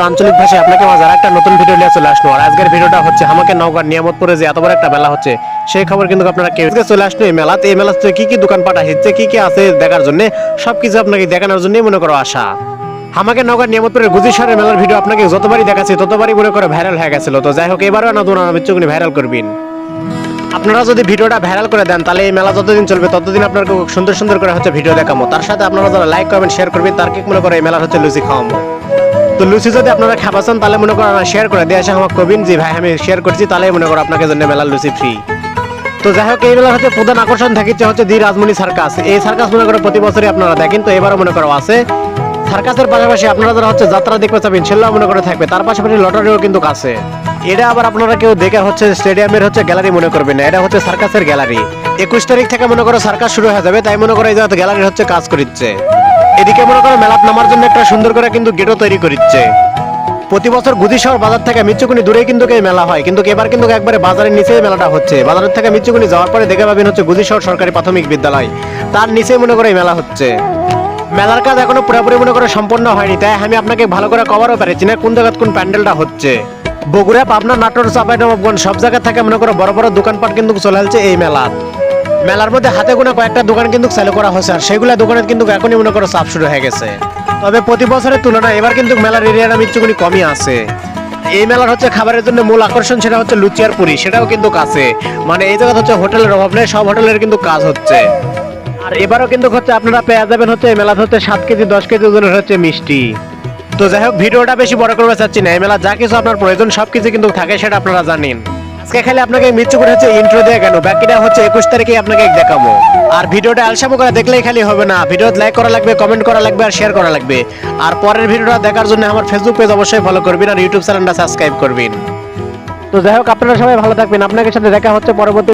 আঞ্চলিক ভাষায় আপনাকে মাঝে একটা নতুন ভিডিও নিয়ে চলে আসলো। আর আজকের ভিডিওটা হচ্ছে আমাকে নওগাঁর নিয়ামতপুরে যে এত বড় একটা মেলা হচ্ছে সেই খবর কিন্তু আপনারা কেউ চলে আসলো। এই মেলাতে কি কি দোকানপাট আসছে, কি কি আছে দেখার জন্য, সবকিছু আপনাকে দেখানোর জন্যই মনে করো আসা। আমাকে নওগাঁর নিয়ামতপুরের গুজিসারের মেলার ভিডিও আপনাকে যতবারই দেখাচ্ছি ততবারই মনে করে ভাইরাল হয়ে গেছিল। তো যাই হোক, এবারও না দুনা বিচ্ছুগুনি ভাইরাল করবেন। আপনারা যদি ভিডিওটা ভাইরাল করে দেন তাহলে এই মেলা যতদিন চলবে ততদিন আপনাকে সুন্দর সুন্দর করে হচ্ছে ভিডিও দেখাবো। তার সাথে আপনারা যারা লাইক কমেন্ট শেয়ার করবেন তার কি মনে করে এই মেলার হচ্ছে লুচি খাওয়াবো। তো লুচি যদি আপনারা খাবাচ্ছেন তাহলে মনে করেন শেয়ার করে দিয়ে আসে আমাকে কবিন যে ভাই আমি শেয়ার করছি, তাহলে মনে করো আপনাকে জন্য মেলার লুচি ফ্রি। তো যাই হোক, এই মেলার হচ্ছে প্রধান আকর্ষণ থাকছে হচ্ছে দি রাজমণি সার্কাস। এই সার্কাস মনে করো প্রতি বছরই আপনারা দেখেন, তো এবারও মনে করো আছে। সার্কাসের পাশাপাশি আপনারা যারা হচ্ছে যাত্রা দেখতে চাবেন সেগুলো মনে করে থাকবে। তার পাশাপাশি লটারিও কিন্তু আছে। এটা আবার আপনারা কেউ দেখে হচ্ছে স্টেডিয়ামের হচ্ছে গ্যালারি মনে করবেন না, এটা হচ্ছে সার্কাসের গ্যালারি। 21 তারিখ থেকে মনে করো সার্কাস শুরু হয়ে যাবে, তাই মনে করো এই জায়গাতে গ্যালারি হচ্ছে কাজ করিচ্ছে। এদিকে মনে করো মেলাত নামার জন্য একটা সুন্দর করে কিন্তু গেটও তৈরি করিচ্ছে। প্রতি বছর গুজিশহর বাজার থেকে মিচ্ছুকুনি দূরে কিন্তু এই মেলা হয়, কিন্তু এবার কিন্তু একবারে বাজারের নিচেই মেলাটা হচ্ছে। বাজারের থেকে মিচ্ছুকুনি যাওয়ার পরে দেখে পাবেন হচ্ছে গুজিশহর সরকারি প্রাথমিক বিদ্যালয়, তার নিচেই মনে করে এই মেলা হচ্ছে। মেলার কাজ এখনো পুরোপুরি মনে করে সম্পন্ন হয়নি, তাই আমি আপনাকে ভালো করে কভারও পারছি না কোন জায়গায় কোন প্যান্ডেলটা হচ্ছে। বগুড়া, পাবনা, নাটোর, চাঁপাইনবাবগঞ্জ সব জায়গা থেকে মনে করো বড় বড় দোকানপাট কিন্তু চলে আসছে এই মেলার মধ্যে হাতে গোনা কয়েকটা দোকান কিন্তু চালু করা হয়েছে, আর সেগুলা দোকানে কিন্তু এখনই মনে করো চাপ শুরু হয়ে গেছে। তবে প্রতি বছরের তুলনায় এবার কিন্তু মেলার এরিয়াটা মিচ্ছুকুনি কমই আছে। এই মেলার হচ্ছে খাবারের জন্য মূল আকর্ষণ সেটা হচ্ছে লুচি আর পুরি, সেটাও কিন্তু কাছে। মানে এই জায়গা হচ্ছে হোটেলের অভাব নেই, সব হোটেলের কিন্তু কাজ হচ্ছে। আর এবারও কিন্তু হচ্ছে আপনারা পেয়ে যাবেন হচ্ছে এই মেলাতে হচ্ছে 7 কেজি 10 কেজি ওজনের হচ্ছে মিষ্টি। তো যাই হোক, ভিডিওটা বেশি বড় করতে চাচ্ছি না। এই মেলা যা কিছু আপনার প্রয়োজন সবকিছু কিন্তু থাকে, সেটা আপনারা জানেন। আজকে খালি আপনাকে মিচ্ছুকুনি হচ্ছে ইন্ট্রো দিয়ে কেন, বাকিটা হচ্ছে 21 তারিখে আপনাকে দেখাবো। আর ভিডিওটা আলসামো করে দেখলেই খালি হবে না, ভিডিও লাইক করা লাগবে, কমেন্ট করা লাগবে, আর শেয়ার করা লাগবে। আর পরের ভিডিওটা দেখার জন্য আমার ফেসবুক পেজ অবশ্যই ফলো করবেন আর ইউটিউব চ্যানেলটা সাবস্ক্রাইব করবেন। তো যাই হোক, আপনারা সবাই ভালো থাকবেন। আপনাদের সাথে দেখা হচ্ছে পরবর্তী